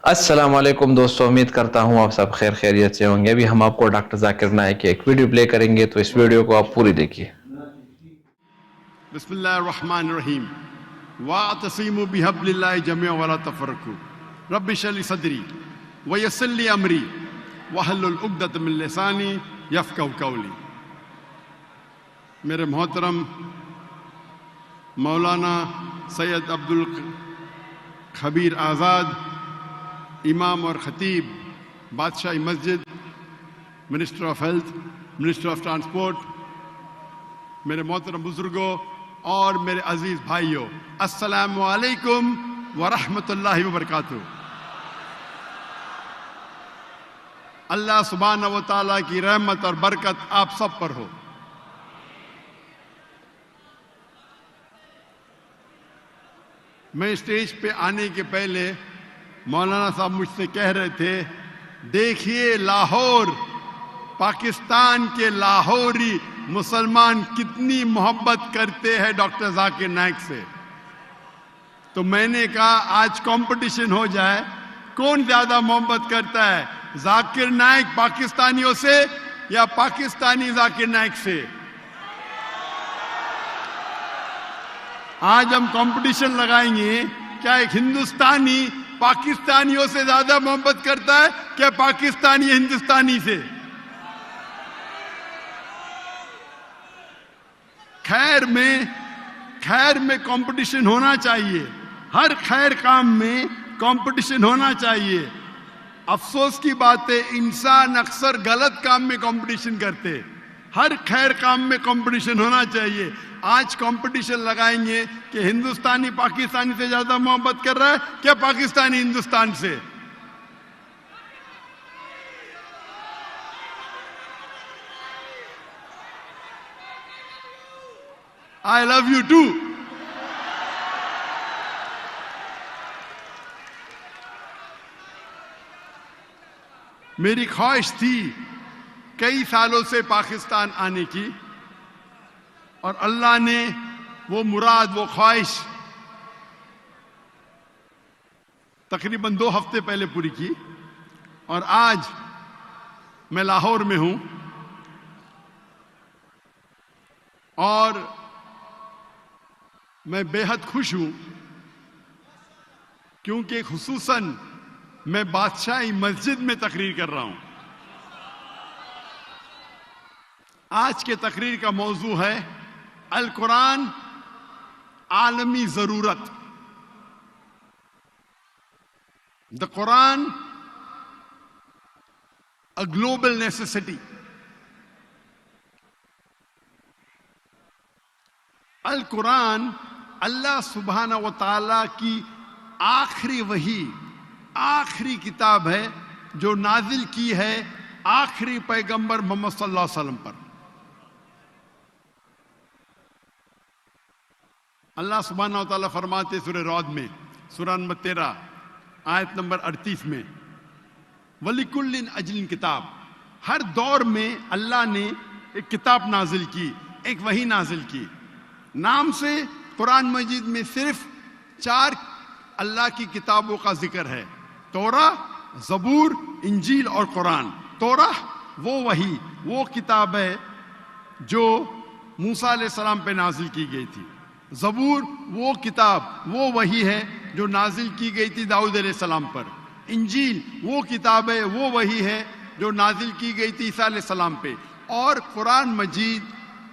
السلام علیکم دوستو، امید کرتا ہوں آپ سب خیر خیریت سے ہوں گے۔ ابھی ہم آپ کو ڈاکٹر ذاکر نائک کی ایک ویڈیو پلے کریں گے، تو اس ویڈیو کو آپ پوری دیکھیے۔ بسم اللہ الرحمن الرحیم واعتصموا بحبل اللہ جميعا ولا تفرقوا رب اشرح لي صدری ویسر لي امری واحلل عقدۃ من لسانی یفقہوا قولی۔ میرے محترم مولانا سید عبد الخبیر آزاد، امام اور خطیب بادشاہی مسجد، minister of health, minister of transport, میرے محترم بزرگوں اور میرے عزیز بھائیوں، السلام علیکم ورحمۃ اللہ وبرکاتہ۔ اللہ سبحانہ و تعالیٰ کی رحمت اور برکت آپ سب پر ہو۔ میں اسٹیج پہ آنے کے پہلے مولانا صاحب مجھ سے کہہ رہے تھے، دیکھیے لاہور، پاکستان کے لاہوری مسلمان کتنی محبت کرتے ہیں ڈاکٹر ذاکر نائک سے۔ تو میں نے کہا آج کمپٹیشن ہو جائے، کون زیادہ محبت کرتا ہے، ذاکر نائک پاکستانیوں سے یا پاکستانی ذاکر نائک سے؟ آج ہم کمپٹیشن لگائیں گے، کیا ایک ہندوستانی پاکستانیوں سے زیادہ محبت کرتا ہے کہ پاکستانی ہندوستانی سے؟ خیر میں کمپٹیشن ہونا چاہیے، ہر خیر کام میں کمپٹیشن ہونا چاہیے۔ افسوس کی بات ہے انسان اکثر غلط کام میں کمپٹیشن کرتے، ہر خیر کام میں کمپٹیشن ہونا چاہیے۔ آج کمپٹیشن لگائیں گے کہ ہندوستانی پاکستانی سے زیادہ محبت کر رہا ہے کیا پاکستانی ہندوستان سے؟ I love you too. میری خواہش تھی کئی سالوں سے پاکستان آنے کی، اور اللہ نے وہ مراد، وہ خواہش تقریباً 2 ہفتے پہلے پوری کی، اور آج میں لاہور میں ہوں، اور میں بے حد خوش ہوں کیونکہ خصوصاً میں بادشاہی مسجد میں تقریر کر رہا ہوں۔ آج کے تقریر کا موضوع ہے القرآن عالمی ضرورت۔ The Quran a global necessity۔ القرآن اللہ سبحانہ و تعالیٰ کی آخری وحی، آخری کتاب ہے جو نازل کی ہے آخری پیغمبر محمد صلی اللہ علیہ وسلم پر۔ اللہ سبحانہ و تعالیٰ فرماتے سورہ رعد میں، سورہ نمبر 13 آیت نمبر 38 میں، وَلِكُلٍّ أَجْلٍ کتاب، ہر دور میں اللہ نے ایک کتاب نازل کی، ایک وحی نازل کی۔ نام سے قرآن مجید میں صرف 4 اللہ کی کتابوں کا ذکر ہے، توراہ، زبور، انجیل اور قرآن۔ توراہ وہ وحی، وہ کتاب ہے جو موسیٰ علیہ السلام پہ نازل کی گئی تھی۔ زبور وہ کتاب، وہ وحی ہے جو نازل کی گئی تھی داؤد علیہ السلام پر۔ انجیل وہ کتاب ہے، وہ وحی ہے جو نازل کی گئی تھی عیسیٰ علیہ السلام پہ۔ اور قرآن مجید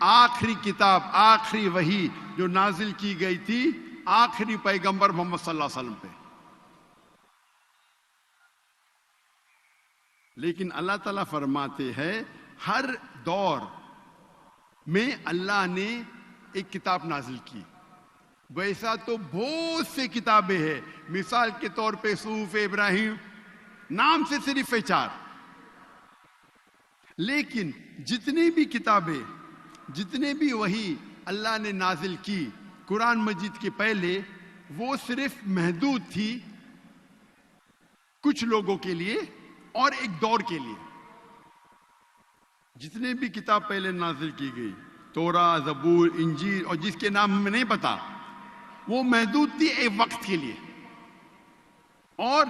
آخری کتاب، آخری وحی جو نازل کی گئی تھی آخری پیغمبر محمد صلی اللہ علیہ وسلم پہ۔ لیکن اللہ تعالیٰ فرماتے ہیں ہر دور میں اللہ نے ایک کتاب نازل کی۔ ویسا تو بہت سے کتابیں ہیں، مثال کے طور پہ صحف ابراہیم، نام سے صرف 4۔ لیکن جتنی بھی کتابیں، جتنے بھی وحی اللہ نے نازل کی قرآن مجید کے پہلے، وہ صرف محدود تھی کچھ لوگوں کے لیے اور ایک دور کے لیے۔ جتنے بھی کتاب پہلے نازل کی گئی، توراہ، زبور، انجیل، اور جس کے نام ہمیں نہیں پتا، وہ محدود تھی ایک وقت کے لیے، اور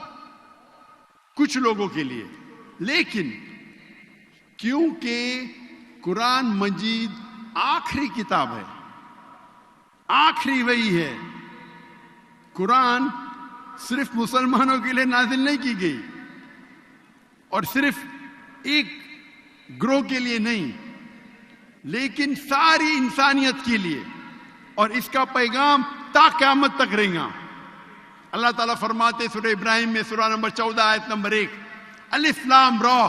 کچھ لوگوں کے لیے. لیکن کیونکہ قرآن مجید آخری کتاب ہے, آخری وحی ہے, قرآن صرف مسلمانوں کے لیے نازل نہیں کی گئی اور صرف ایک گروہ کے لیے نہیں, لیکن ساری انسانیت کے لیے, اور اس کا پیغام تا قیامت تک رہے گا. اللہ تعالیٰ فرماتے سورہ ابراہیم میں سورہ نمبر 14 آیت نمبر 1, الف لام را,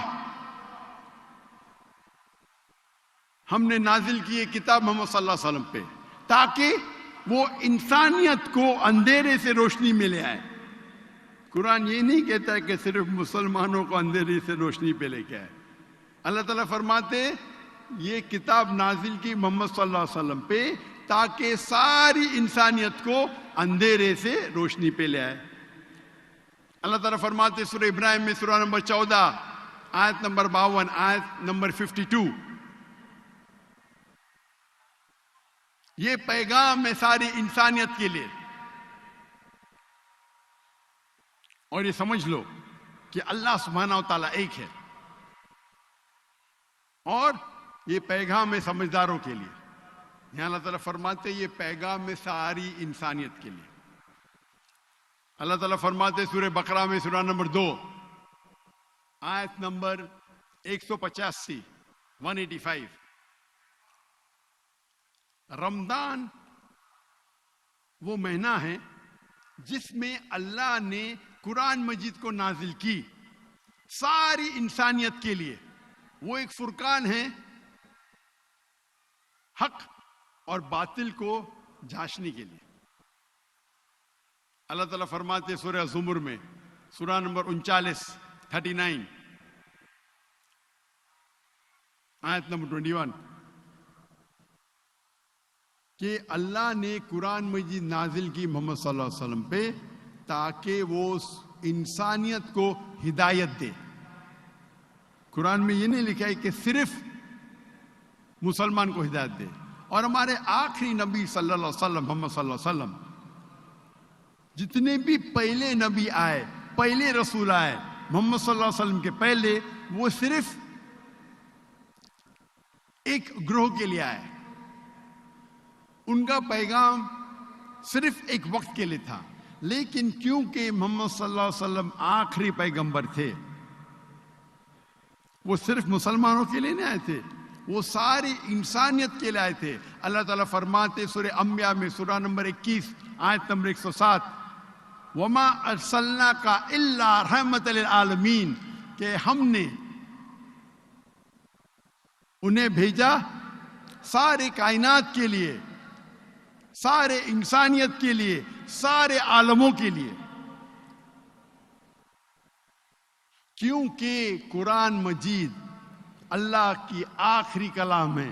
ہم نے نازل کی کتاب محمد صلی اللہ علیہ وسلم پہ تاکہ وہ انسانیت کو اندھیرے سے روشنی میں لے آئے. قرآن یہ نہیں کہتا ہے کہ صرف مسلمانوں کو اندھیرے سے روشنی پہ لے کے آئے. اللہ تعالیٰ فرماتے یہ کتاب نازل کی محمد صلی اللہ علیہ وسلم پہ تاکہ ساری انسانیت کو اندھیرے سے روشنی پہ لے آئے. اللہ تعالیٰ فرماتے سورہ ابراہیم میں سورہ نمبر 14 آیت نمبر 52 آیت نمبر 52, یہ پیغام ہے ساری انسانیت کے لیے. اور یہ سمجھ لو کہ اللہ سبحانہ و تعالیٰ ایک ہے, اور یہ پیغام ہے سمجھداروں کے لیے. یہاں اللہ تعالیٰ فرماتے یہ پیغام ہے ساری انسانیت کے لیے. اللہ تعالیٰ فرماتے سورہ بقرہ میں سورہ نمبر 2 آیت نمبر 185 185, رمضان وہ مہینہ ہے جس میں اللہ نے قرآن مجید کو نازل کی ساری انسانیت کے لیے. وہ ایک فرقان ہے حق اور باطل کو جھانچنے کے لیے. اللہ تعالیٰ فرماتے سورہ زمر میں سورہ نمبر 39 آیت نمبر 21 کہ اللہ نے قرآن مجید نازل کی محمد صلی اللہ علیہ وسلم پہ تاکہ وہ انسانیت کو ہدایت دے. قرآن میں یہ نہیں لکھا ہے کہ صرف مسلمان کو ہدایت دے. اور ہمارے آخری نبی صلی اللہ علیہ وسلم محمد صلی اللہ علیہ وسلم, جتنے بھی پہلے نبی آئے, پہلے رسول آئے محمد صلی اللہ علیہ وسلم کے پہلے, وہ صرف ایک گروہ کے لیے آئے. ان کا پیغام صرف ایک وقت کے لیے تھا. لیکن کیونکہ محمد صلی اللہ علیہ وسلم آخری پیغمبر تھے, وہ صرف مسلمانوں کے لیے نہیں آئے تھے, وہ ساری انسانیت کے لیے آئے تھے. اللہ تعالیٰ فرماتے سورہ انبیاء میں سورہ نمبر 21 آیت نمبر 107, وما ارسلناک الا رحمت للعالمین, کہ ہم نے انہیں بھیجا سارے کائنات کے لیے, سارے انسانیت کے لیے, سارے عالموں کے لیے. کیونکہ قرآن مجید اللہ کی آخری کلام ہے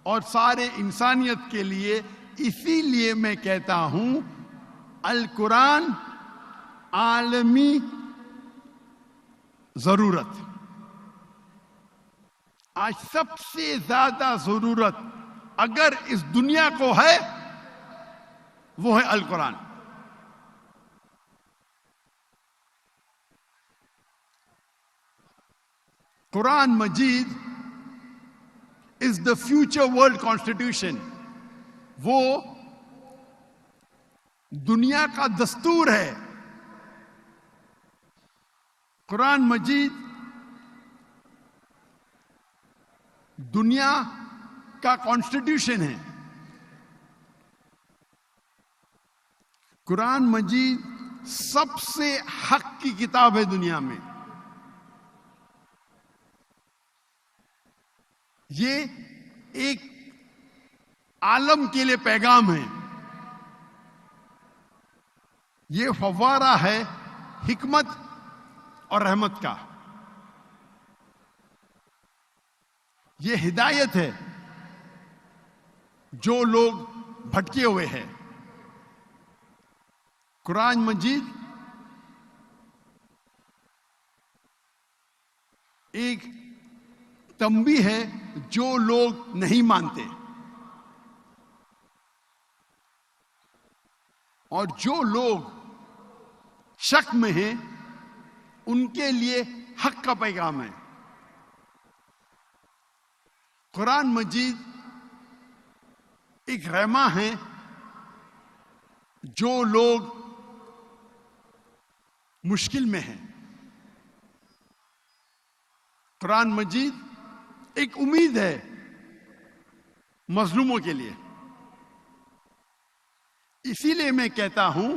اور سارے انسانیت کے لیے. اسی لیے میں کہتا ہوں القرآن عالمی ضرورت. آج سب سے زیادہ ضرورت اگر اس دنیا کو ہے وہ ہے القرآن. قرآن مجید is the future world constitution. وہ دنیا کا دستور ہے. قرآن مجید دنیا کا کانسٹیٹیوشن ہے. قرآن مجید سب سے حق کی کتاب ہے دنیا میں. یہ ایک عالم کے لیے پیغام ہے. یہ فوارہ ہے حکمت اور رحمت کا. یہ ہدایت ہے جو لوگ بھٹکے ہوئے ہیں. قرآن مجید ایک تنبیہ ہے جو لوگ نہیں مانتے, اور جو لوگ شک میں ہیں ان کے لیے حق کا پیغام ہے. قرآن مجید ایک رحمہ ہے. جو لوگ مشکل میں ہیں، قرآن مجید ایک امید ہے مظلوموں کے لیے. اسی لیے میں کہتا ہوں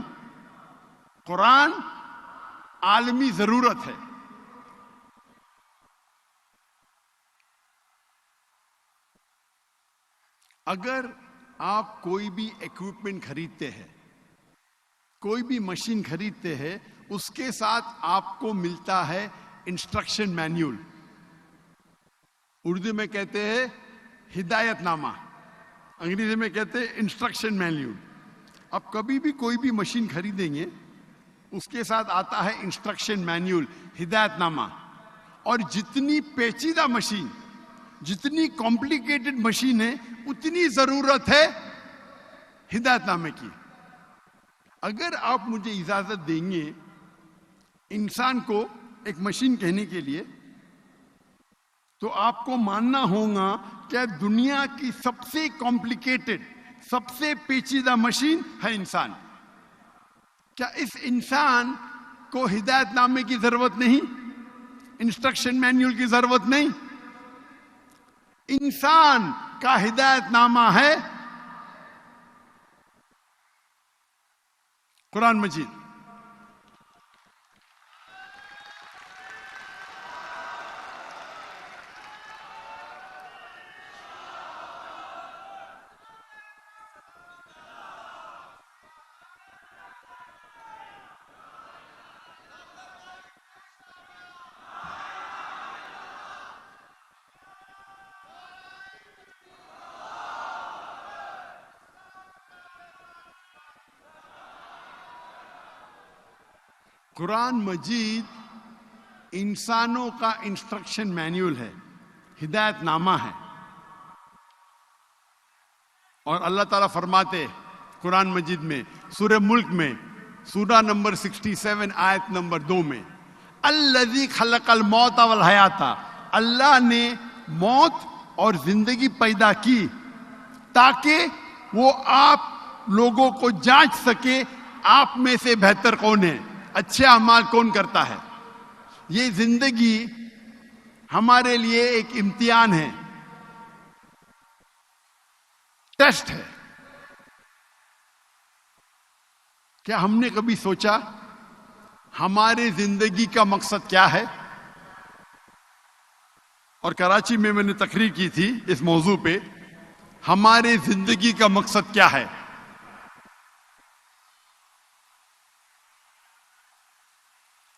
قرآن عالمی ضرورت ہے. اگر آپ کوئی بھی ایکوپمنٹ خریدتے ہیں، کوئی بھی مشین خریدتے ہیں، اس کے ساتھ آپ کو ملتا ہے انسٹرکشن مینیول. اردو میں کہتے ہیں ہدایت نامہ، انگریزی میں کہتے ہیں انسٹرکشن مینیول. اب کبھی بھی کوئی بھی مشین خریدیں گے، اس کے ساتھ آتا ہے انسٹرکشن مینیول، ہدایت نامہ. اور جتنی پیچیدہ مشین، جتنی کمپلیکیٹڈ مشین ہے، اتنی ضرورت ہے ہدایت نامے کی. اگر آپ مجھے اجازت دیں گے انسان کو ایک مشین کہنے کے لیے، تو آپ کو ماننا ہوگا کہ دنیا کی سب سے کمپلیکیٹڈ، سب سے پیچیدہ مشین ہے انسان. کیا اس انسان کو ہدایت نامے کی ضرورت نہیں؟ انسٹرکشن مینیول کی ضرورت نہیں؟ انسان کا ہدایت نامہ ہے قرآن مجید. قرآن مجید انسانوں کا انسٹرکشن مینیول ہے، ہدایت نامہ ہے. اور اللہ تعالیٰ فرماتے قرآن مجید میں سورہ ملک میں سورہ نمبر 67 آیت نمبر 2 میں، الذی خلق الموت والحیات، اللہ نے موت اور زندگی پیدا کی تاکہ وہ آپ لوگوں کو جانچ سکے آپ میں سے بہتر کون ہے، اچھے اعمال کون کرتا ہے. یہ زندگی ہمارے لیے ایک امتحان ہے، ٹیسٹ ہے. کیا ہم نے کبھی سوچا ہمارے زندگی کا مقصد کیا ہے؟ اور کراچی میں نے تقریر کی تھی اس موضوع پہ، ہمارے زندگی کا مقصد کیا ہے.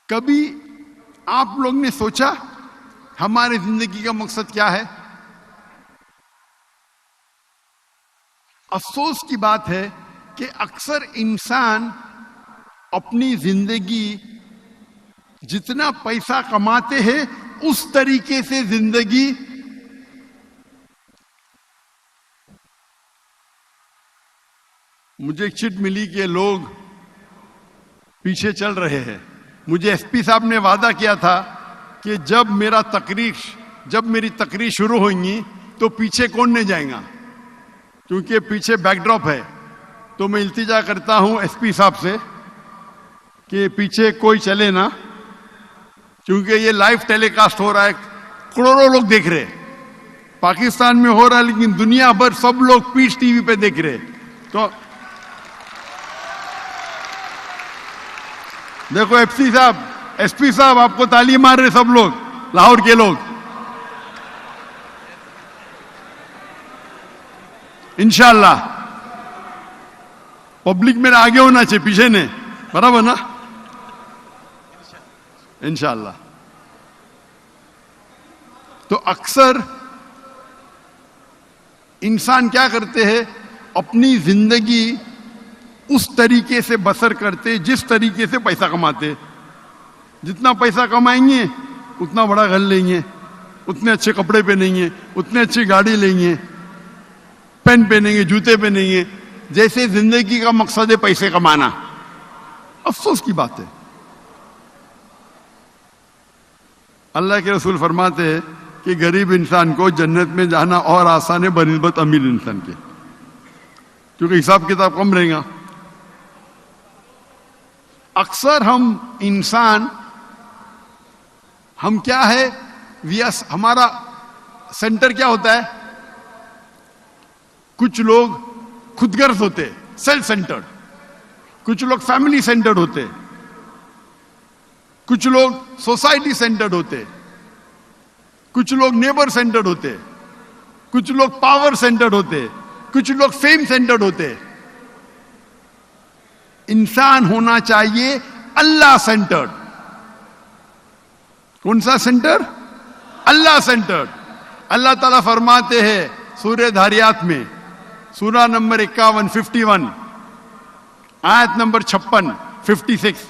کبھی آپ لوگ نے سوچا ہماری زندگی کا مقصد کیا ہے؟ افسوس کی بات ہے کہ اکثر انسان اپنی زندگی جتنا پیسہ کماتے ہیں اس طریقے سے زندگی مجھے ایک چٹ ملی کہ لوگ پیچھے چل رہے ہیں. مجھے ایس پی صاحب نے وعدہ کیا تھا کہ جب میری تقریر شروع ہوگی تو پیچھے کون نہیں جائے گا، کیونکہ پیچھے بیک ڈراپ ہے. تو میں التجا کرتا ہوں ایس پی صاحب سے کہ پیچھے کوئی چلے نا، کیونکہ یہ لائیو ٹیلی کاسٹ ہو رہا ہے، کروڑوں لوگ دیکھ رہے. پاکستان میں ہو رہا ہے لیکن دنیا بھر سب لوگ پیس ٹی وی پہ دیکھ رہے. تو دیکھو ایس پی صاحب آپ کو تالی مار رہے سب لوگ، لاہور کے لوگ. انشاءاللہ پبلک میرے آگے ہونا چاہیے، پیچھے نہیں، برابر نا؟ انشاءاللہ. تو اکثر انسان کیا کرتے ہیں، اپنی زندگی اس طریقے سے بسر کرتے جس طریقے سے پیسہ کماتے. جتنا پیسہ کمائیں گے اتنا بڑا گھر لیں گے، اتنے اچھے کپڑے پہنیں گے، اتنے اچھی گاڑی لیں گے، پین پہنیں گے، جوتے پہنیں گے. جیسے زندگی کا مقصد ہے پیسے کمانا. افسوس کی بات ہے. اللہ کے رسول فرماتے ہیں کہ غریب انسان کو جنت میں جانا اور آسان ہے بنسبت امیر انسان کے، کیونکہ حساب کتاب کم رہے گا. اکثر ہم انسان ہم کیا ہے، ہمارا سینٹر کیا ہوتا ہے؟ کچھ لوگ خود غرض ہوتے، سیلف سینٹرڈ، کچھ لوگ فیملی سینٹرڈ ہوتے، کچھ لوگ سوسائٹی سینٹرڈ ہوتے، کچھ لوگ نیبر سینٹرڈ ہوتے، کچھ لوگ پاور سینٹرڈ ہوتے، کچھ لوگ فیم سینٹرڈ ہوتے. انسان ہونا چاہیے اللہ سینٹرڈ. کون سا سینٹر؟ اللہ سینٹرڈ. اللہ تعالیٰ فرماتے ہیں سورہ دھاریات میں، سورہ نمبر 51 51 آیت نمبر 56 56،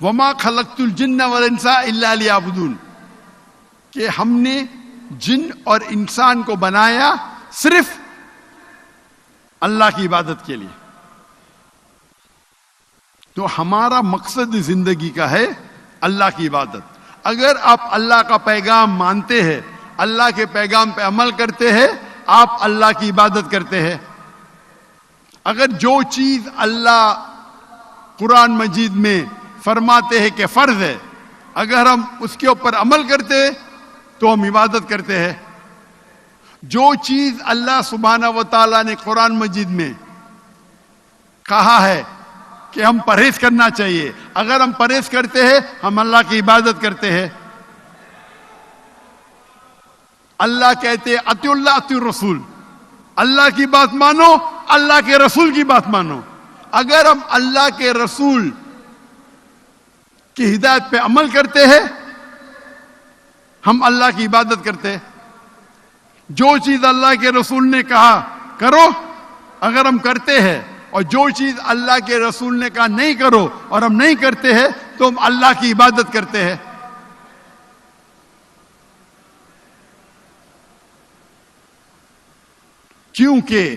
وما خلقت الجن والانس الا لیعبدون، کہ ہم نے جن اور انسان کو بنایا صرف اللہ کی عبادت کے لیے. تو ہمارا مقصد زندگی کا ہے اللہ کی عبادت. اگر آپ اللہ کا پیغام مانتے ہیں، اللہ کے پیغام پہ عمل کرتے ہیں، آپ اللہ کی عبادت کرتے ہیں. اگر جو چیز اللہ قرآن مجید میں فرماتے ہیں کہ فرض ہے، اگر ہم اس کے اوپر عمل کرتے ہیں تو ہم عبادت کرتے ہیں. جو چیز اللہ سبحانہ و تعالیٰ نے قرآن مجید میں کہا ہے کہ ہم پرہیز کرنا چاہیے، اگر ہم پرہیز کرتے ہیں ہم اللہ کی عبادت کرتے ہیں. اللہ کہتے اطیعوا اللہ اطیعوا الرسول، اللہ کی بات مانو، اللہ کے رسول کی بات مانو. اگر ہم اللہ کے رسول کی ہدایت پہ عمل کرتے ہیں ہم اللہ کی عبادت کرتے ہیں. جو چیز اللہ کے رسول نے کہا کرو اگر ہم کرتے ہیں، اور جو چیز اللہ کے رسول نے کہا نہیں کرو اور ہم نہیں کرتے ہیں تو ہم اللہ کی عبادت کرتے ہیں. کیونکہ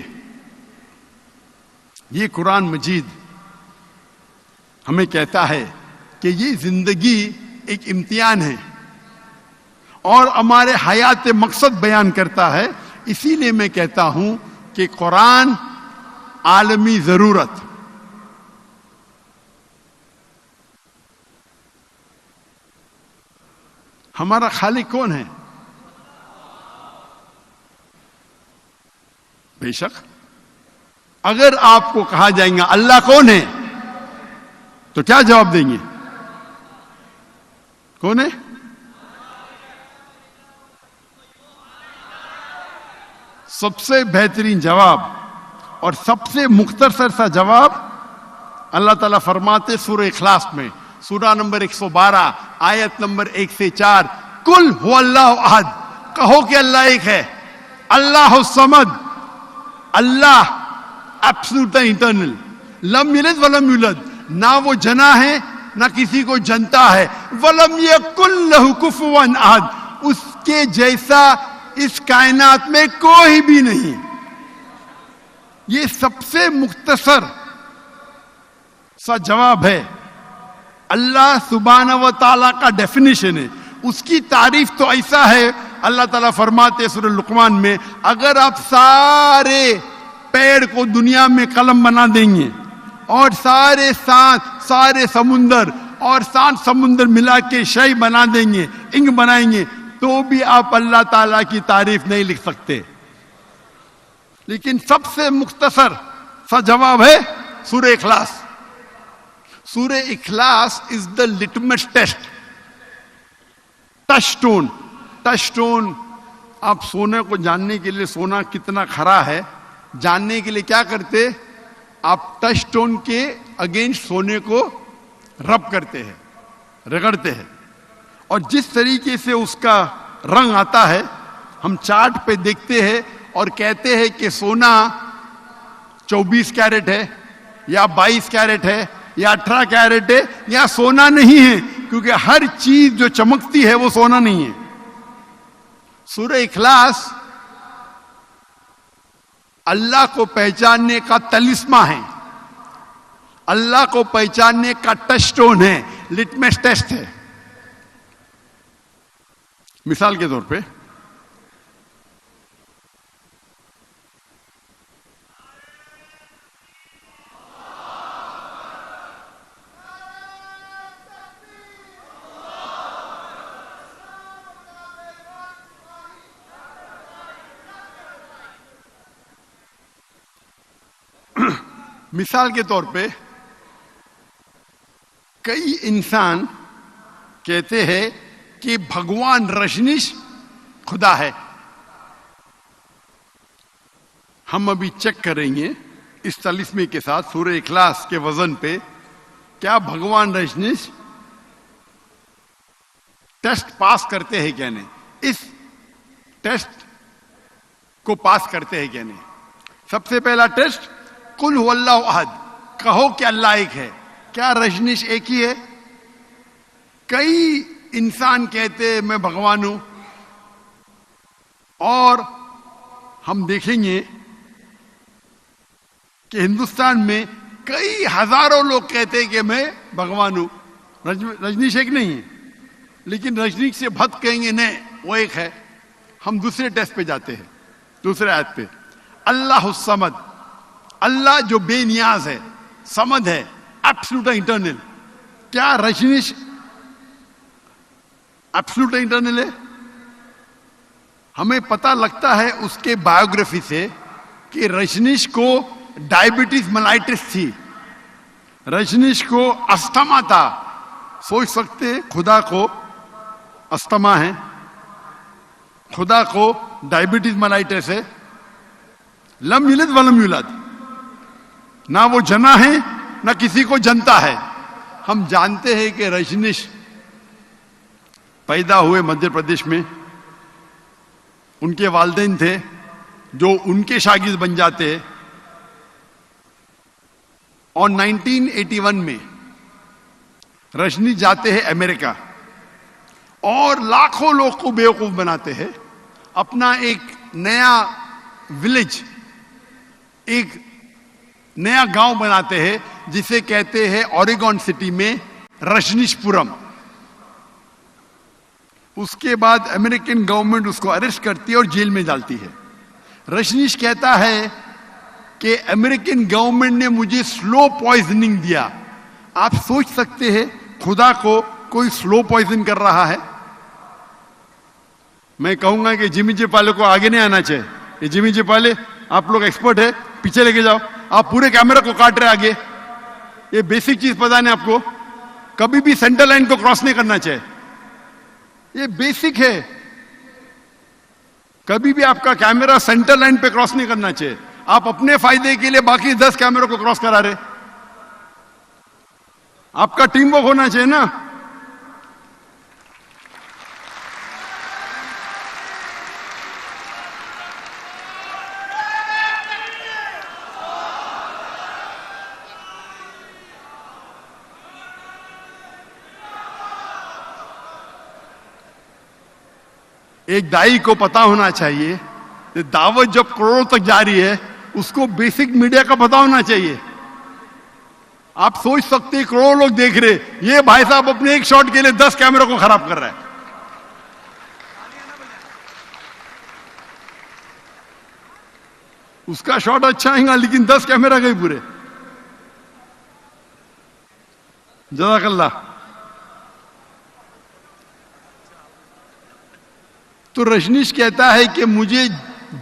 یہ قرآن مجید ہمیں کہتا ہے کہ یہ زندگی ایک امتحان ہے اور ہمارے حیات مقصد بیان کرتا ہے. اسی لیے میں کہتا ہوں کہ قرآن عالمی ضرورت. ہمارا خالق کون ہے؟ بے شک اگر آپ کو کہا جائے گا اللہ کون ہے تو کیا جواب دیں گے؟ کون ہے؟ سب سے بہترین جواب اور سب سے مختصر سا جواب اللہ تعالیٰ فرماتے سورہ اخلاص میں، سورہ نمبر 112 آیت نمبر 1 سے 4، کل هو اللہ احد، کہو کہ اللہ ایک ہے. اللہ الصمد، اللہ ایبسولوٹ انٹرنل، لم یلد ولم یولد، نہ وہ جنا ہے نہ کسی کو جنتا ہے. ولم یکن لہ کفوا احد، اس کے جیسا اس کائنات میں کوئی بھی نہیں. یہ سب سے مختصر سا جواب ہے. اللہ سبحانہ و تعالیٰ کا ڈیفینیشن ہے. اس کی تعریف تو ایسا ہے، اللہ تعالیٰ فرماتے سورہ لقمان میں، اگر آپ سارے پیڑ کو دنیا میں قلم بنا دیں گے اور سارے سمندر اور 7 سمندر ملا کے شے بنا دیں گے، انک بنائیں گے، تو بھی آپ اللہ تعالیٰ کی تعریف نہیں لکھ سکتے. لیکن سب سے مختصر سا جواب ہے سورہ اخلاص. سورہ اخلاص is the litmus test, touchstone. Touchstone آپ سونے کو جاننے کے لیے، سونا کتنا کھرا ہے جاننے کے لیے کیا کرتے؟ آپ ٹچ سٹون کے اگینسٹ سونے کو رب کرتے ہیں، رگڑتے ہیں، اور جس طریقے سے اس کا رنگ آتا ہے ہم چارٹ پہ دیکھتے ہیں اور کہتے ہیں کہ سونا 24 کیرٹ ہے یا 22 کیرٹ ہے یا 18 کیرٹ ہے، یا سونا نہیں ہے، کیونکہ ہر چیز جو چمکتی ہے وہ سونا نہیں ہے. سورہ اخلاص اللہ کو پہچاننے کا تلسمہ ہے، اللہ کو پہچاننے کا ٹچ سٹون ہے، لٹمس ٹیسٹ ہے. مثال کے طور پہ کئی انسان کہتے ہیں کہ بھگوان رجنیش خدا ہے. ہم ابھی چیک کریں گے اس تلسمے کے ساتھ سورہ اخلاص کے وزن پہ کیا بھگوان رجنیش ٹیسٹ پاس کرتے ہیں کیا نہیں, اس ٹیسٹ کو پاس کرتے ہیں کیا نہیں. سب سے پہلا ٹیسٹ قل هو اللہ احد, کہو کہ اللہ ایک ہے. کیا رجنیش ایک ہی ہے؟ کئی انسان کہتے ہیں میں بھگوان ہوں, اور ہم دیکھیں گے کہ ہندوستان میں کئی ہزاروں لوگ کہتے ہیں کہ میں بھگوان ہوں. رجنیش ایک نہیں ہے, لیکن رجنیش سے بھد کہیں گے نہیں وہ ایک ہے. ہم دوسرے ٹیسٹ پہ جاتے ہیں, دوسرے آیت پہ. اللہ الصمد, اللہ جو بے نیاز ہے, صمد ہے, ایبسولوٹ انٹرنل. کیا رجنیش ایبسولوٹ انٹرنل ہے؟ ہمیں پتہ لگتا ہے اس کے بایوگرافی سے کہ رجنیش کو ڈائبٹیز ملائٹس تھی, رجنیش کو استھما تھا. سوچ سکتے خدا کو استھما ہے, خدا کو ڈائبٹیز ملائٹس ہے. لم یلد ولم یولد, نہ وہ جنا ہے نہ کسی کو جنتا ہے. ہم جانتے ہیں کہ رجنیش پیدا ہوئے مدھیہ پردیش میں, ان کے والدین تھے جو ان کے شاگرد بن جاتے ہیں, اور 1981 میں رجنیش جاتے ہیں امریکہ اور لاکھوں لوگ کو بیوقوف بناتے ہیں. اپنا ایک نیا ولیج, ایک نیا گاؤں بناتے ہیں جسے کہتے ہیں اوریگون سٹی میں رجنیش پورم. اس کے بعد امریکن گورنمنٹ اس کو اریسٹ کرتی ہے اور جیل میں ڈالتی ہے. رجنیش کہتا ہے کہ امریکن گورنمنٹ نے مجھے سلو پوائزننگ دیا. آپ سوچ سکتے ہیں خدا کو کوئی سلو پوائزن کر رہا ہے؟ میں کہوں گا کہ جمی جے پالے کو آگے نہیں آنا چاہیے. یہ جمی جے پالے آپ لوگ ایکسپرٹ ہے, پیچھے لے کے جاؤ. آپ پورے کیمرہ کو کاٹ رہے آگے. یہ بیسک چیز پتا نہیں آپ کو, کبھی بھی سینٹر لائن کو کراس نہیں کرنا چاہیے. یہ بیسک ہے. کبھی بھی آپ کا کیمرہ سینٹر لائن پہ کراس نہیں کرنا چاہیے. آپ اپنے فائدے کے لیے باقی 10 کیمروں کو کراس کرا رہے. آپ کا ٹیم ورک ہونا چاہیے نا. ایک دائی کو پتا ہونا چاہیے دعوت جب کروڑوں تک جاری ہے اس کو بیسک میڈیا کا پتا ہونا چاہیے. آپ سوچ سکتے ہیں کروڑوں لوگ دیکھ رہے, یہ بھائی صاحب اپنے ایک شاٹ کے لیے 10 کیمروں کو خراب کر رہا ہے. اس کا شاٹ اچھا آئے گا لیکن 10 کیمرہ گئے پورے. جزاک اللہ. تو رجنیش کہتا ہے کہ مجھے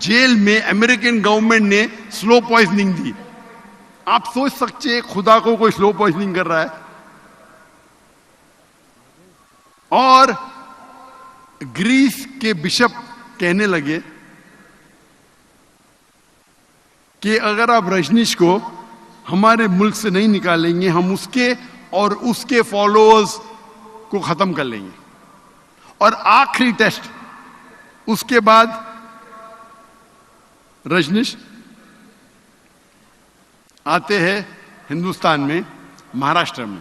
جیل میں امریکن گورنمنٹ نے سلو پوائزننگ دی. آپ سوچ سکتے خدا کو کوئی سلو پوائزننگ کر رہا ہے. اور گریس کے بشپ کہنے لگے کہ اگر آپ رجنیش کو ہمارے ملک سے نہیں نکالیں گے ہم اس کے اور اس کے فالوورز کو ختم کر لیں گے. اور آخری ٹیسٹ اس کے بعد رجنیش آتے ہیں ہندوستان میں, مہاراشٹر میں,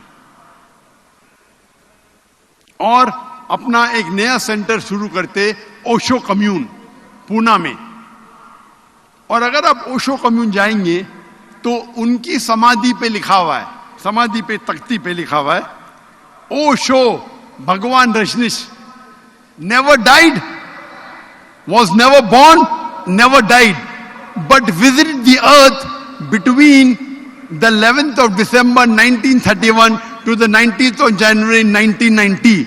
اور اپنا ایک نیا سینٹر شروع کرتے اوشو کمیون پونا میں. اور اگر آپ اوشو کمیون جائیں گے تو ان کی سمادھی پہ لکھا ہوا ہے, سمادھی پہ تختی پہ لکھا ہوا ہے اوشو بھگوان Rajneesh never died, was never born, never died, but visited the earth between the 11th of December 1931 to the 19th of January 1990.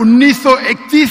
1931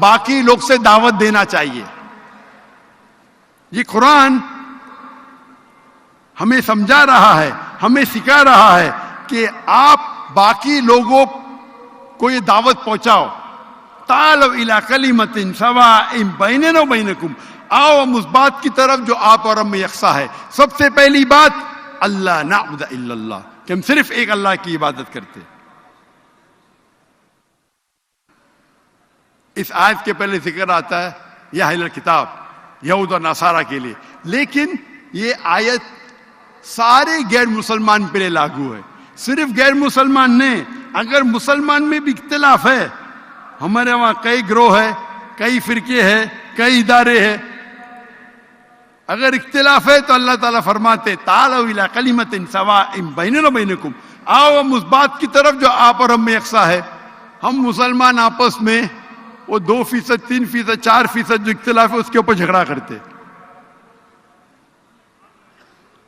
باقی لوگ سے دعوت دینا چاہیے. یہ قرآن ہمیں سمجھا رہا ہے, ہمیں سکھا رہا ہے کہ آپ باقی لوگوں کو یہ دعوت پہنچاؤ. تعالوا الی کلمۃ سواء بیننا و بینکم, آؤ ہم اس بات کی طرف جو آپ اور ہم میں یکساں ہے. سب سے پہلی بات اللہ نعبد الا اللہ, کہ ہم صرف ایک اللہ کی عبادت کرتے. اس آیت کے پہلے ذکر آتا ہے یا اہل کتاب, یہود اور نصارہ کے لیے, لیکن یہ آیت سارے غیر مسلمان پہ لاگو ہے. صرف غیر مسلمان نہیں, اگر مسلمان میں بھی اختلاف ہے, ہمارے وہاں کئی گروہ ہے, کئی فرقے ہیں, کئی ادارے ہیں, اگر اختلاف ہے تو اللہ تعالیٰ فرماتے تعالوا الی کلمۃ سواء بیننا و بینکم, آؤ ہم اس بات کی طرف جو آپ اور ہم میں یکساں ہے. ہم مسلمان آپس میں وہ 2%, 3%, 4% جو اختلاف ہے اس کے اوپر جھگڑا کرتے.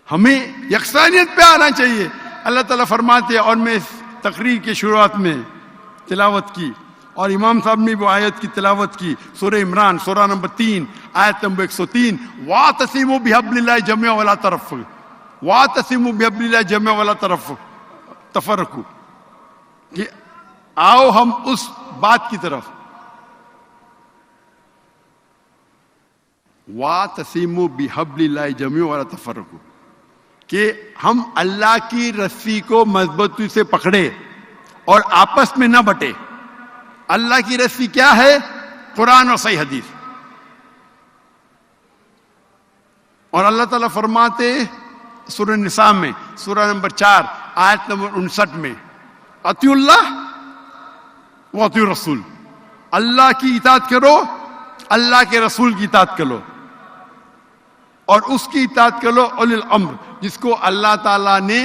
ہمیں یکسانیت پہ آنا چاہیے. اللہ تعالیٰ فرماتے, اور میں اس تقریر کی شروعات میں تلاوت کی اور امام صاحب نے وہ آیت کی تلاوت کی, سورہ عمران سورہ نمبر 3 آیت نمبر 103, وَاعْتَصِمُوا بِحَبْلِ اللَّهِ جَمِيعًا وَلَا تَفَرَّقُوا, وَاعْتَصِمُوا بِحَبْلِ اللَّهِ جَمِيعًا وَلَا تَفَرَّقُوا, کہ آؤ ہم اس بات کی طرف, وَاعْتَصِمُوا بِحَبْلِ اللَّهِ جَمِيعًا وَلَا تَفَرَّقُوا, کہ ہم اللہ کی رسی کو مضبوطی سے پکڑے اور آپس میں نہ بٹے. اللہ کی رسی کیا ہے؟ قرآن اور صحیح حدیث. اور اللہ تعالیٰ فرماتے سورہ نساء میں سورہ نمبر 4 آیت نمبر 59 میں, اطیعوا اللہ و اطیعوا الرسول, اللہ کی اطاعت کرو, اللہ کے رسول کی اطاعت کرو, اور اس کی اطاعت کرو اولی الامر, جس کو اللہ تعالیٰ نے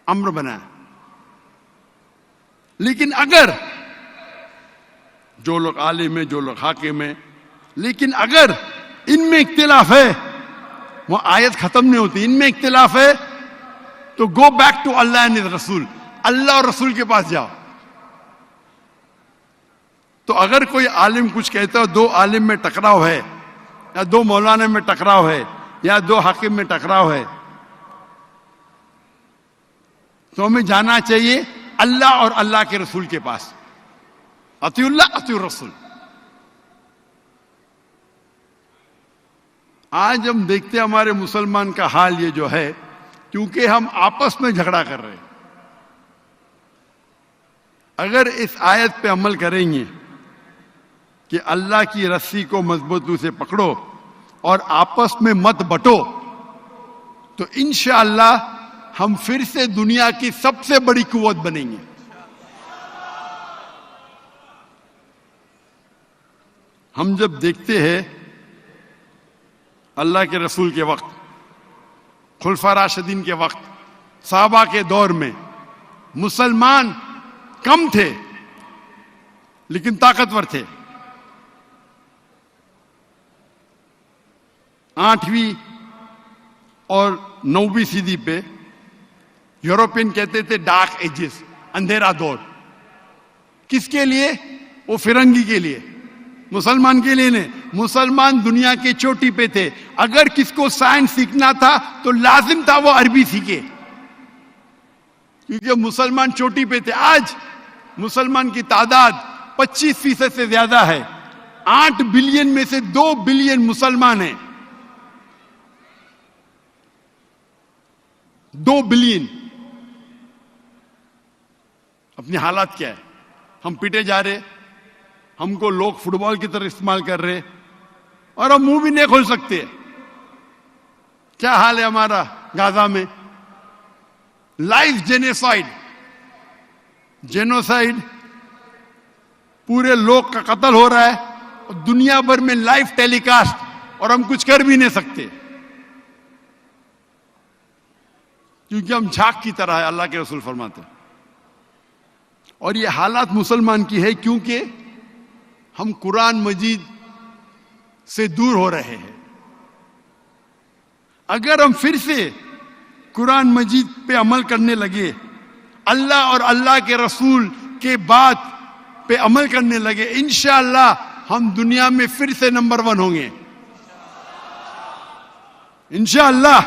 امر بنایا. لیکن اگر جو لوگ عالم ہیں, جو لوگ حاکم ہیں, لیکن اگر ان میں اختلاف ہے, وہ آیت ختم نہیں ہوتی, ان میں اختلاف ہے تو گو بیک ٹو اللہ اینڈ رسول, اللہ اور رسول کے پاس جاؤ. تو اگر کوئی عالم کچھ کہتا ہے, 2 عالم میں ٹکراؤ ہے, یا 2 مولانا میں ٹکراؤ ہے, یا 2 حاکم میں ٹکراؤ ہے, تو ہمیں جانا چاہیے اللہ اور اللہ کے رسول کے پاس. اطیعوا اللہ اطیعوا الرسول. آج ہم دیکھتے ہیں ہمارے مسلمان کا حال یہ جو ہے, کیونکہ ہم آپس میں جھگڑا کر رہے ہیں. اگر اس آیت پہ عمل کریں گے کہ اللہ کی رسی کو مضبوطی سے پکڑو اور آپس میں مت بٹو, تو انشاءاللہ ہم پھر سے دنیا کی سب سے بڑی قوت بنیں گے. ہم جب دیکھتے ہیں اللہ کے رسول کے وقت, خلفاء راشدین کے وقت, صحابہ کے دور میں مسلمان کم تھے لیکن طاقتور تھے. 8ویں اور 9ویں صدی پہ یورپین کہتے تھے ڈارک ایجز, اندھیرا دور. کس کے لیے؟ وہ فرنگی کے لیے, مسلمان کے لیے نہیں. مسلمان دنیا کے چوٹی پہ تھے. اگر کس کو سائنس سیکھنا تھا تو لازم تھا وہ عربی سیکھے, کیونکہ مسلمان چوٹی پہ تھے. آج مسلمان کی تعداد 25% سے زیادہ ہے. 8 بلین میں سے 2 بلین مسلمان ہیں. 2 بلین. اپنی حالات کیا ہے؟ ہم پیٹے جا رہے, ہم کو لوگ فٹ بال کی طرح استعمال کر رہے, اور ہم منہ بھی نہیں کھول سکتے. کیا حال ہے ہمارا غزہ میں؟ لائف جینوسائیڈ, پورے لوگ کا قتل ہو رہا ہے, اور دنیا بھر میں لائف ٹیلی کاسٹ, اور ہم کچھ کر بھی نہیں سکتے کیونکہ ہم جھاگ کی طرح ہے, اللہ کے رسول فرماتے ہیں. اور یہ حالات مسلمان کی ہے کیونکہ ہم قرآن مجید سے دور ہو رہے ہیں. اگر ہم پھر سے قرآن مجید پہ عمل کرنے لگے, اللہ اور اللہ کے رسول کے بعد پہ عمل کرنے لگے, انشاءاللہ ہم دنیا میں پھر سے نمبر 1 ہوں گے, انشاءاللہ.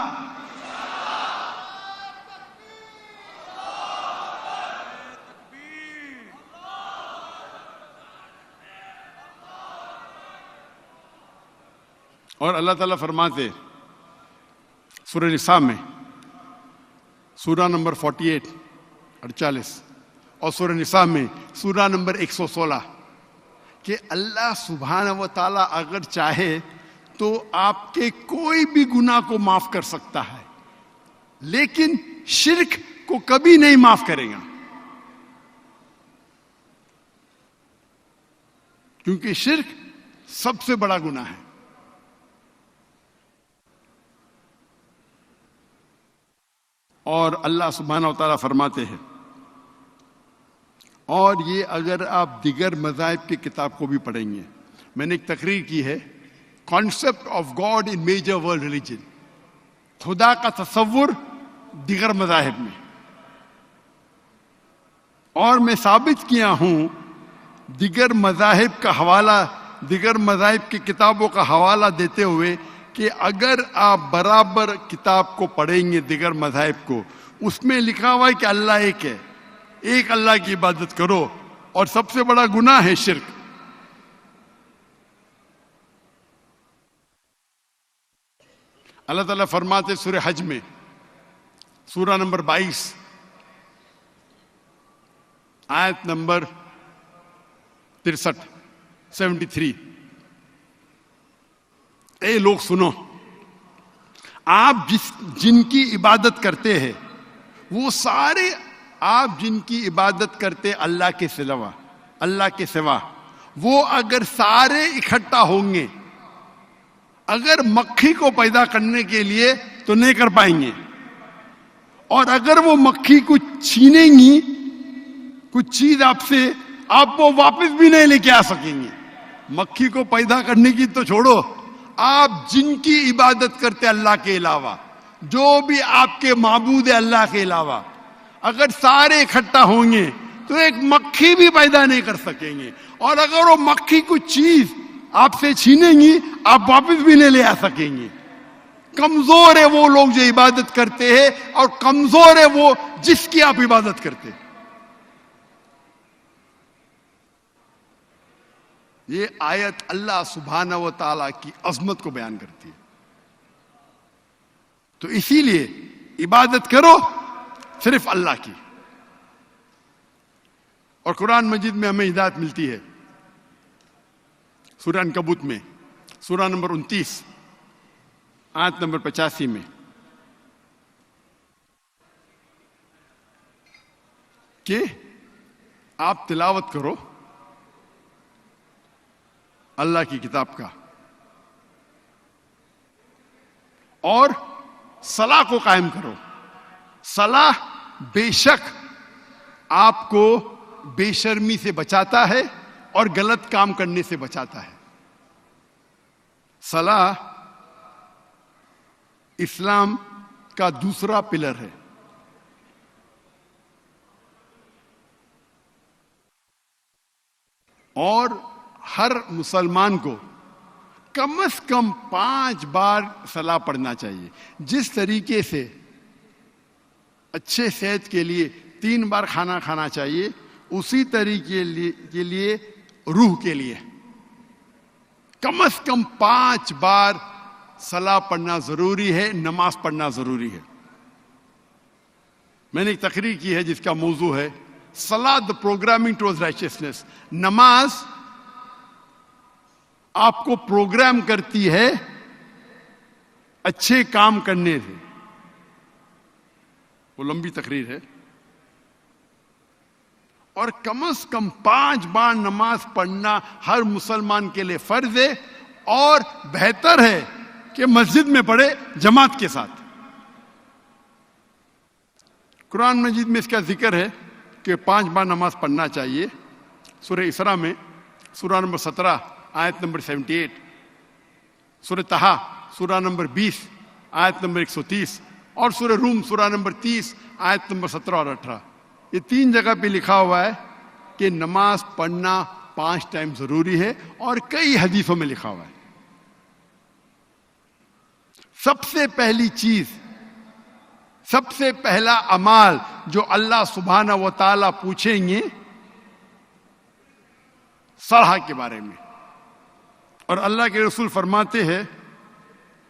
اور اللہ تعالیٰ فرماتے سورہ نساء میں, سورہ نمبر 48 اور سورہ نساء میں سورہ نمبر 116 کہ اللہ سبحانہ و تعالیٰ اگر چاہے تو آپ کے کوئی بھی گناہ کو معاف کر سکتا ہے, لیکن شرک کو کبھی نہیں معاف کرے گا, کیونکہ شرک سب سے بڑا گناہ ہے. اور اللہ سبحانہ و تعالیٰ فرماتے ہیں, اور یہ اگر آپ دیگر مذاہب کی کتاب کو بھی پڑھیں گے, میں نے ایک تقریر کی ہے, concept of God in major world religion, خدا کا تصور دیگر مذاہب میں, اور میں ثابت کیا ہوں دیگر مذاہب کا حوالہ, دیگر مذاہب کی کتابوں کا حوالہ دیتے ہوئے کہ اگر آپ برابر کتاب کو پڑھیں گے دیگر مذاہب کو, اس میں لکھا ہوا ہے کہ اللہ ایک ہے, ایک اللہ کی عبادت کرو, اور سب سے بڑا گناہ ہے شرک. اللہ تعالیٰ فرماتے سورہ حج میں سورہ نمبر 22 آیت نمبر 73, اے لوگ سنو, آپ جن کی عبادت کرتے ہیں وہ سارے, آپ جن کی عبادت کرتے اللہ کے سوا, وہ اگر سارے اکٹھا ہوں گے, اگر مکھی کو پیدا کرنے کے لیے تو نہیں کر پائیں گے, اور اگر وہ مکھی کو چھینیں گی کچھ چیز آپ سے, آپ وہ واپس بھی نہیں لے کے آ سکیں گے. مکھی کو پیدا کرنے کی تو چھوڑو, آپ جن کی عبادت کرتے اللہ کے علاوہ, جو بھی آپ کے معبود ہے اللہ کے علاوہ, اگر سارے اکٹھا ہوں گے تو ایک مکھی بھی پیدا نہیں کر سکیں گے, اور اگر وہ مکھی کچھ چیز آپ سے چھینیں گی آپ واپس بھی نہیں لے آ سکیں گے. کمزور ہے وہ لوگ جو عبادت کرتے ہیں, اور کمزور ہے وہ جس کی آپ عبادت کرتے. یہ آیت اللہ سبحانہ و تعالیٰ کی عظمت کو بیان کرتی ہے. تو اسی لیے عبادت کرو صرف اللہ کی. اور قرآن مجید میں ہمیں ہدایت ملتی ہے سورہ عنکبوت میں سورہ نمبر 29 آیت نمبر 85 میں کہ آپ تلاوت کرو اللہ کی کتاب کا, اور صلاح کو قائم کرو. صلاح بے شک آپ کو بے شرمی سے بچاتا ہے اور غلط کام کرنے سے بچاتا ہے. صلاح اسلام کا دوسرا پلر ہے. اور ہر مسلمان کو کم از کم 5 بار صلاح پڑھنا چاہیے. جس طریقے سے اچھے صحت کے لیے 3 بار کھانا کھانا چاہیے, اسی طریقے کے لیے روح کے لیے کم از کم 5 بار صلاح پڑھنا ضروری ہے, نماز پڑھنا ضروری ہے. میں نے ایک تقریر کی ہے جس کا موضوع ہے صلاح the programming towards righteousness. نماز آپ کو پروگرام کرتی ہے اچھے کام کرنے سے. وہ لمبی تقریر ہے. اور کم از کم 5 بار نماز پڑھنا ہر مسلمان کے لیے فرض ہے, اور بہتر ہے کہ مسجد میں پڑھے جماعت کے ساتھ. قرآن مجید میں اس کا ذکر ہے کہ 5 بار نماز پڑھنا چاہیے. سورہ اسراء میں سورہ نمبر 17 آیت نمبر 78, سورہ طٰہٰ سورہ نمبر 20 آیت نمبر 130, اور سورہ روم سورہ نمبر 30 آیت نمبر 17 اور 18. یہ 3 جگہ پہ لکھا ہوا ہے کہ نماز پڑھنا 5 ٹائم ضروری ہے، اور کئی حدیثوں میں لکھا ہوا ہے. سب سے پہلی چیز، سب سے پہلا اعمال جو اللہ سبحانہ و تعالیٰ پوچھیں گے صلاح کے بارے میں. اور اللہ کے رسول فرماتے ہیں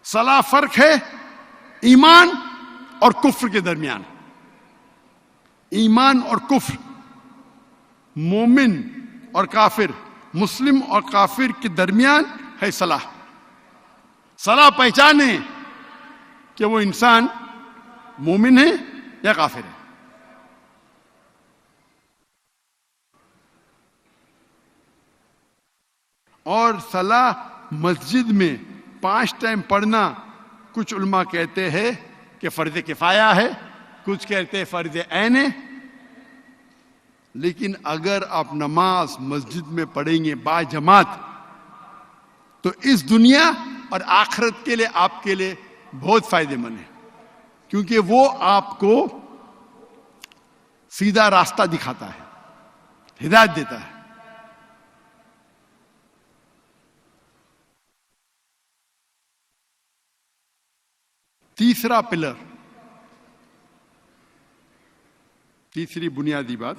صلاح فرق ہے ایمان اور کفر کے درمیان. ایمان اور کفر، مومن اور کافر، مسلم اور کافر کے درمیان ہے صلاح. صلاح پہچانے کہ وہ انسان مومن ہے یا کافر ہے. اور صلاح مسجد میں 5 ٹائم پڑھنا کچھ علماء کہتے ہیں کہ فرض کفایہ ہے، کچھ کہتے ہیں فرض عین ہے. لیکن اگر آپ نماز مسجد میں پڑھیں گے با جماعت تو اس دنیا اور آخرت کے لیے آپ کے لیے بہت فائدہ مند ہے، کیونکہ وہ آپ کو سیدھا راستہ دکھاتا ہے، ہدایت دیتا ہے. تیسرا پلر، تیسری بنیادی بات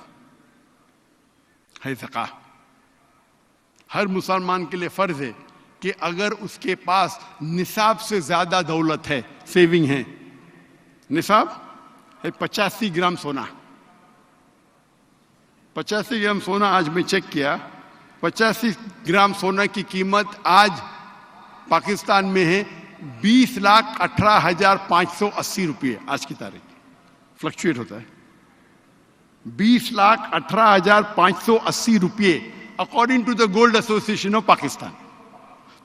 ہے زکوٰۃ. ہر مسلمان کے لیے فرض ہے کہ اگر اس کے پاس نصاب سے زیادہ دولت ہے، سیونگ ہے، نصاب ہے 85 گرام سونا. 85 گرام سونا آج میں چیک کیا، 85 گرام سونا کی قیمت آج پاکستان میں ہے 20,18,580 روپئے. آج کی تاریخ فلکچویٹ ہوتا ہے. 20,18,580 روپئے according to the gold association of Pakistan.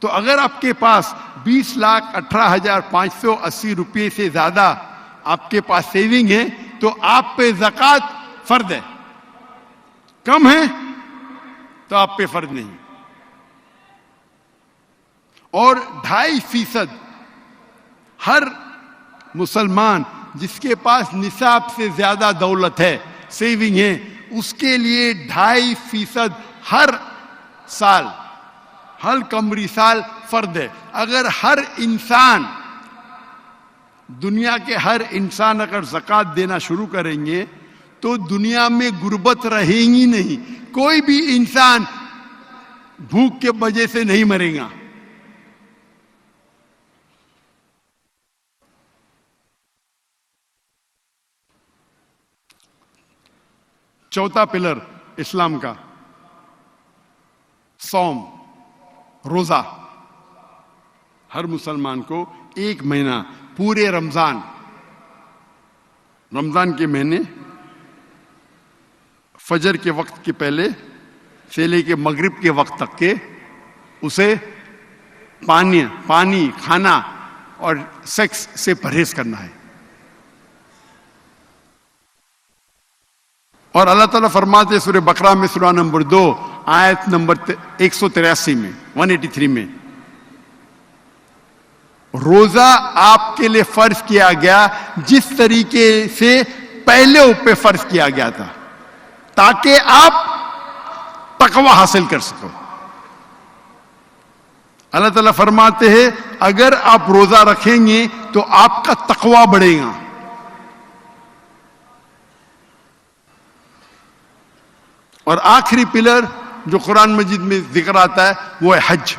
تو اگر آپ کے پاس 20,18,580 روپئے سے زیادہ آپ کے پاس سیونگ ہے تو آپ پہ زکوٰۃ فرض ہے. کم ہے تو آپ پہ فرض نہیں. اور 2.5% ہر مسلمان جس کے پاس نصاب سے زیادہ دولت ہے، سیونگ ہے، اس کے لیے 2.5% ہر سال، ہر قمری سال فرض ہے. اگر ہر انسان، دنیا کے ہر انسان اگر زکوٰۃ دینا شروع کریں گے تو دنیا میں غربت رہے گی نہیں. کوئی بھی انسان بھوک کے وجہ سے نہیں مرے گا. چوتھا پلر اسلام کا، صوم، روزہ. ہر مسلمان کو 1 مہینہ پورے رمضان کے مہینے فجر کے وقت کے پہلے سے لے کے مغرب کے وقت تک کے اسے پانی کھانا اور سیکس سے پرہیز کرنا ہے. اور اللہ تعالیٰ فرماتے سورہ بقرہ میں سورہ نمبر 2 آیت نمبر 183 میں 183 میں، روزہ آپ کے لیے فرض کیا گیا جس طریقے سے پہلے اوپر فرض کیا گیا تھا، تاکہ آپ تقوی حاصل کر سکو. اللہ تعالیٰ فرماتے ہیں اگر آپ روزہ رکھیں گے تو آپ کا تقوی بڑھے گا. اور آخری پلر جو قرآن مجید میں ذکر آتا ہے وہ ہے حج.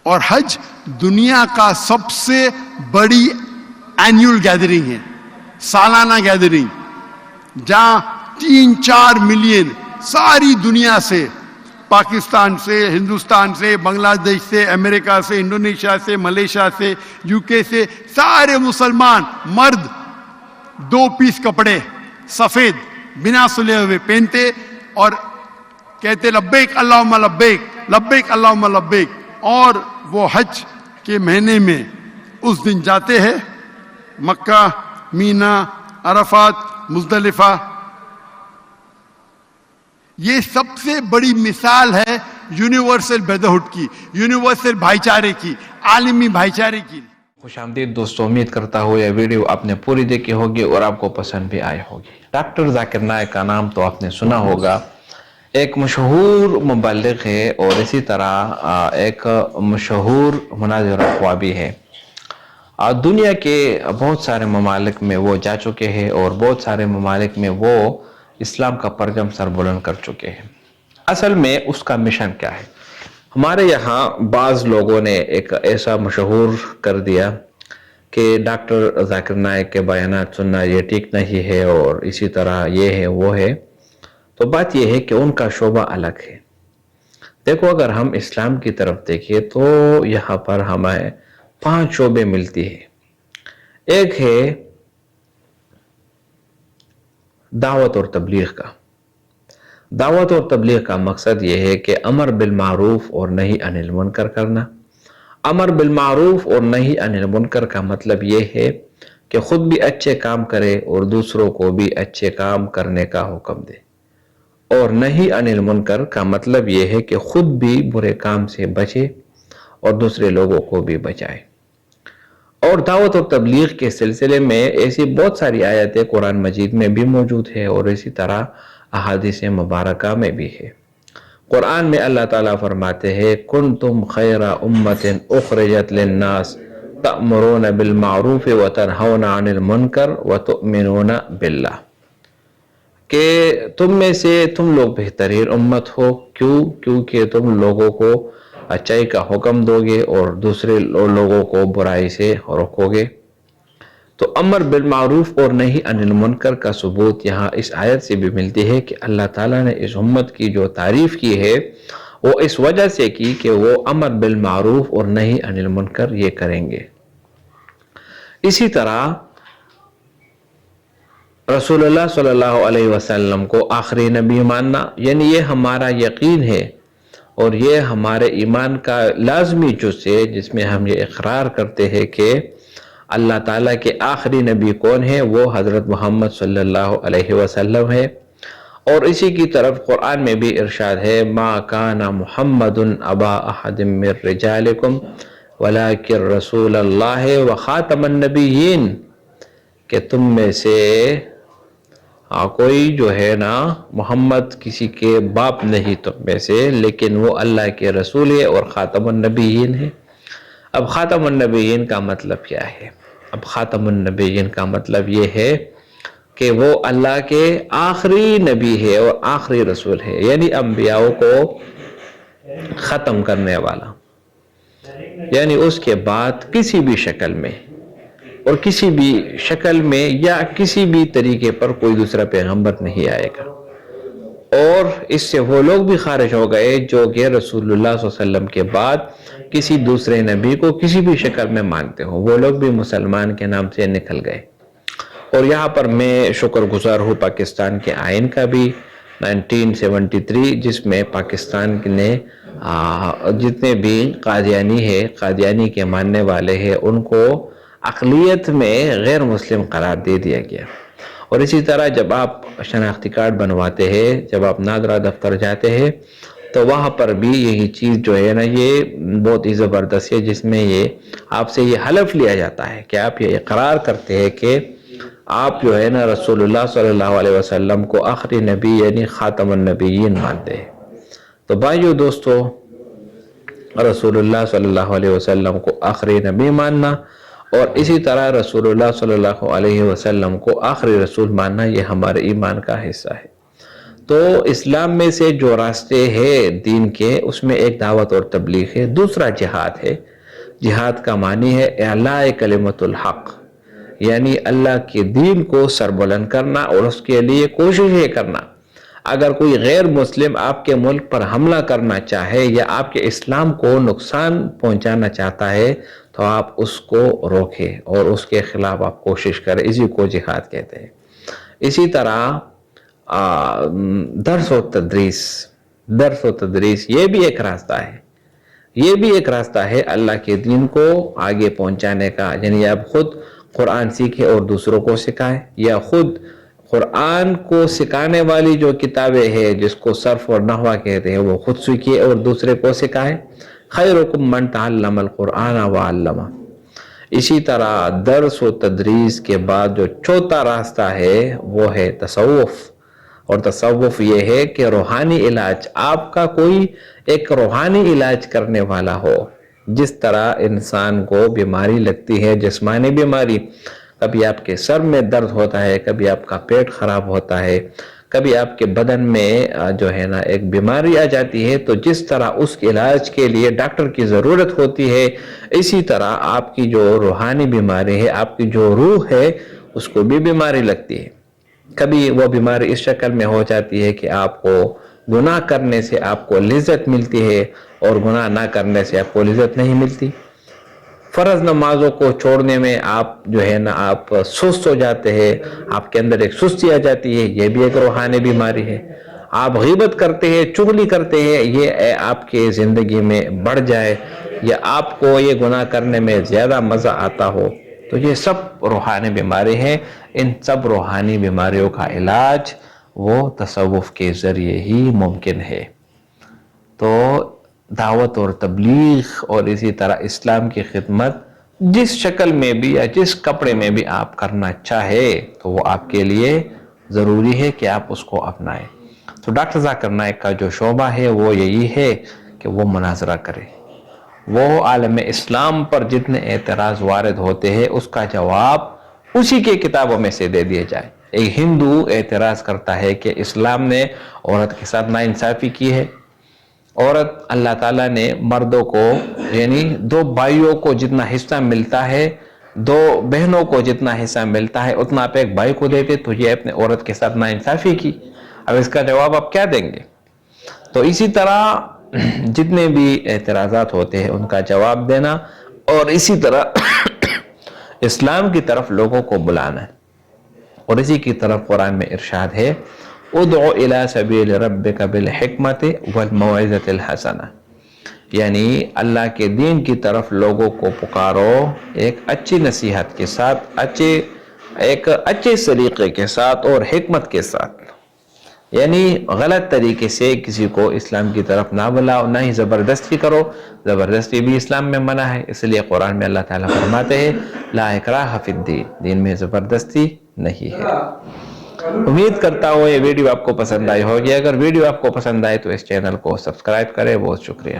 اور حج دنیا کا سب سے بڑی اینیول گیدرنگ ہے، سالانہ گیدرنگ، جہاں 3-4 ملین ساری دنیا سے، پاکستان سے، ہندوستان سے، بنگلہ دیش سے، امریکہ سے، انڈونیشیا سے، ملیشیا سے، UK سے، سارے مسلمان مرد 2 پیس کپڑے سفید بنا سلے ہوئے پہنتے اور کہتے لبیک اللہم لبیک، لبیک اللہم لبیک. اور وہ حج کے مہینے میں اس دن جاتے ہیں مکہ، مینا، عرفات، مزدلفہ. یہ سب سے بڑی مثال ہے یونیورسل بردرہڈ کی، یونیورسل بھائی چارے کی، عالمی بھائی چارے کی. خوش آمدید دوستوں، امید کرتا ہوں یہ ویڈیو آپ نے پوری دیکھی ہوگی اور آپ کو پسند بھی آئی ہوگی۔ ڈاکٹر ذاکر نائک کا نام تو آپ نے سنا ہوگا، ایک مشہور مبلغ ہے اور اسی طرح ایک مشہور مناظرہ خواہ بھی ہے۔ دنیا کے بہت سارے ممالک میں وہ جا چکے ہیں اور بہت سارے ممالک میں وہ اسلام کا پرچم سر بلند کر چکے ہیں۔ اصل میں اس کا مشن کیا ہے؟ ہمارے یہاں بعض لوگوں نے ایک ایسا مشہور کر دیا کہ ڈاکٹر ذاکر نائک کے بیانات سننا یہ ٹھیک نہیں ہے اور اسی طرح یہ ہے وہ ہے۔ تو بات یہ ہے کہ ان کا شعبہ الگ ہے۔ دیکھو، اگر ہم اسلام کی طرف دیکھیں تو یہاں پر ہمیں 5 شعبے ملتی ہیں۔ ایک ہے دعوت اور تبلیغ کا۔ دعوت اور تبلیغ کا مقصد یہ ہے کہ امر بالمعروف اور نہی عن المنکر کرنا۔ امر بالمعروف اور نہی عن المنکر کا مطلب یہ ہے کہ خود بھی اچھے کام کرے اور دوسروں کو بھی اچھے کام کرنے کا حکم دے، اور نہی عن المنکر کا مطلب یہ ہے کہ خود بھی برے کام سے بچے اور دوسرے لوگوں کو بھی بچائے۔ اور دعوت اور تبلیغ کے سلسلے میں ایسی بہت ساری آیتیں قرآن مجید میں بھی موجود ہے اور اسی طرح احادیث مبارکہ میں بھی ہے۔ قرآن میں اللہ تعالیٰ فرماتے ہیں کنتم خیر امت اخرجت للناس تأمرون بالمعروف وتنہون عن المنکر وتؤمنون باللہ، کہ تم میں سے تم لوگ بہترین امت ہو۔ کیونکہ تم لوگوں کو اچائی کا حکم دو گے اور دوسرے لوگوں کو برائی سے روکو گے۔ تو امر بالمعروف اور نہی عن المنکر کا ثبوت یہاں اس آیت سے بھی ملتی ہے کہ اللہ تعالیٰ نے اس امت کی جو تعریف کی ہے وہ اس وجہ سے کی کہ وہ امر بالمعروف اور نہی عن المنکر یہ کریں گے۔ اسی طرح رسول اللہ صلی اللہ علیہ وسلم کو آخری نبی ماننا، یعنی یہ ہمارا یقین ہے اور یہ ہمارے ایمان کا لازمی جز ہے، جس میں ہم یہ اقرار کرتے ہیں کہ اللہ تعالیٰ کے آخری نبی کون ہے؟ وہ حضرت محمد صلی اللہ علیہ وسلم ہے۔ اور اسی کی طرف قرآن میں بھی ارشاد ہے ما کان محمد ابا احد من رجالکم ولکن رسول اللہ وخاتم النبیین، کہ تم میں سے کوئی جو ہے نا محمد کسی کے باپ نہیں تم میں سے، لیکن وہ اللہ کے رسول ہے اور خاتم النبیین ہے۔ اب خاتم النبیین کا مطلب کیا ہے؟ اب خاتم النبیین کا مطلب یہ ہے کہ وہ اللہ کے آخری نبی ہے اور آخری رسول ہے، یعنی انبیاء کو ختم کرنے والا، یعنی اس کے بعد کسی بھی شکل میں اور کسی بھی شکل میں یا کسی بھی طریقے پر کوئی دوسرا پیغمبر نہیں آئے گا۔ اور اس سے وہ لوگ بھی خارج ہو گئے جو کہ رسول اللہ صلی اللہ علیہ وسلم کے بعد کسی دوسرے نبی کو کسی بھی شکل میں مانتے ہوں، وہ لوگ بھی مسلمان کے نام سے نکل گئے۔ اور یہاں پر میں شکر گزار ہوں پاکستان کے آئین کا بھی 1973، جس میں پاکستان نے جتنے بھی قادیانی کے ماننے والے ہیں ان کو اقلیت میں غیر مسلم قرار دے دیا گیا۔ اور اسی طرح جب آپ شناختی کارڈ بنواتے ہیں، جب آپ ناظرہ دفتر جاتے ہیں تو وہاں پر بھی یہی چیز جو ہے نا یہ بہت ہی زبردست ہے، جس میں یہ آپ سے یہ حلف لیا جاتا ہے کہ آپ یہ اقرار کرتے ہیں کہ آپ جو ہے نا رسول اللہ صلی اللہ علیہ وسلم کو آخری نبی یعنی خاتم النبیین مانتے ہیں۔ تو بھائیو دوستو، رسول اللہ صلی اللہ علیہ وسلم کو آخری نبی ماننا اور اسی طرح رسول اللہ صلی اللہ علیہ وسلم کو آخری رسول ماننا یہ ہمارے ایمان کا حصہ ہے۔ تو اسلام میں سے جو راستے ہیں دین کے، اس میں ایک دعوت اور تبلیغ ہے، دوسرا جہاد ہے۔ جہاد کا معنی ہے اعلاء کلمت الحق، یعنی اللہ کے دین کو سربلند کرنا اور اس کے لیے کوششیں کرنا۔ اگر کوئی غیر مسلم آپ کے ملک پر حملہ کرنا چاہے یا آپ کے اسلام کو نقصان پہنچانا چاہتا ہے تو آپ اس کو روکیں اور اس کے خلاف آپ کوشش کریں، اسی کو جہاد کہتے ہیں۔ اسی طرح درس و تدریس یہ بھی ایک راستہ ہے، یہ بھی ایک راستہ ہے اللہ کے دین کو آگے پہنچانے کا، یعنی آپ خود قرآن سیکھیں اور دوسروں کو سکھائیں، یا خود قرآن کو سکھانے والی جو کتابیں ہیں جس کو صرف اور نحو کہتے ہیں وہ خود سیکھیں اور دوسرے کو سکھائیں۔ خیرکم من تعلم القرآن وعلمہ، اسی طرح درس و تدریس کے بعد جو چوتھا راستہ ہے وہ ہے تصوف. اور تصوف یہ ہے کہ روحانی علاج، آپ کا کوئی ایک روحانی علاج کرنے والا ہو. جس طرح انسان کو بیماری لگتی ہے، جسمانی بیماری، کبھی آپ کے سر میں درد ہوتا ہے، کبھی آپ کا پیٹ خراب ہوتا ہے، کبھی آپ کے بدن میں جو ہے نا ایک بیماری آ جاتی ہے، تو جس طرح اس کے علاج کے لیے ڈاکٹر کی ضرورت ہوتی ہے، اسی طرح آپ کی جو روحانی بیماری ہے، آپ کی جو روح ہے، اس کو بھی بیماری لگتی ہے. کبھی وہ بیماری اس شکل میں ہو جاتی ہے کہ آپ کو گناہ کرنے سے آپ کو لذت ملتی ہے اور گناہ نہ کرنے سے آپ کو لذت نہیں ملتی. فرض نمازوں کو چھوڑنے میں آپ جو ہے نا آپ سست ہو جاتے ہیں، آپ کے اندر ایک سستی آ جاتی ہے، یہ بھی ایک روحانی بیماری ہے. آپ غیبت کرتے ہیں، چغلی کرتے ہیں، یہ آپ کے زندگی میں بڑھ جائے یا آپ کو یہ گناہ کرنے میں زیادہ مزہ آتا ہو، تو یہ سب روحانی بیماری ہیں. ان سب روحانی بیماریوں کا علاج وہ تصوف کے ذریعے ہی ممکن ہے. تو دعوت اور تبلیغ اور اسی طرح اسلام کی خدمت جس شکل میں بھی یا جس کپڑے میں بھی آپ کرنا چاہے تو وہ آپ کے لیے ضروری ہے کہ آپ اس کو اپنائیں. تو ڈاکٹر ذاکر نائک کا جو شعبہ ہے وہ یہی ہے کہ وہ مناظرہ کرے، وہ عالم اسلام پر جتنے اعتراض وارد ہوتے ہیں اس کا جواب اسی کے کتابوں میں سے دے دیے جائے. ایک ہندو اعتراض کرتا ہے کہ اسلام نے عورت کے ساتھ ناانصافی کی ہے، عورت اللہ تعالیٰ نے مردوں کو یعنی 2 بھائیوں کو جتنا حصہ ملتا ہے، 2 بہنوں کو جتنا حصہ ملتا ہے اتنا آپ ایک بھائی کو دیتے، تو یہ اپنے عورت کے ساتھ ناانصافی کی. اب اس کا جواب آپ کیا دیں گے؟ تو اسی طرح جتنے بھی اعتراضات ہوتے ہیں ان کا جواب دینا اور اسی طرح اسلام کی طرف لوگوں کو بلانا ہے. اور اسی کی طرف قرآن میں ارشاد ہے ادعو الی سبیل ربک بالحکمت والموعظۃ الحسنہ، یعنی اللہ کے دین کی طرف لوگوں کو پکارو ایک اچھی نصیحت کے ساتھ، ایک اچھے سلیقے کے ساتھ اور حکمت کے ساتھ. یعنی غلط طریقے سے کسی کو اسلام کی طرف نہ بلاؤ، نہ ہی زبردستی کرو. زبردستی بھی اسلام میں منع ہے، اس لیے قرآن میں اللہ تعالیٰ فرماتے ہیں لا اکراہ فی الدین، دین میں زبردستی نہیں ہے. امید کرتا ہوں یہ ویڈیو آپ کو پسند آئی ہوگی. اگر ویڈیو آپ کو پسند آئے تو اس چینل کو سبسکرائب کریں. بہت شکریہ.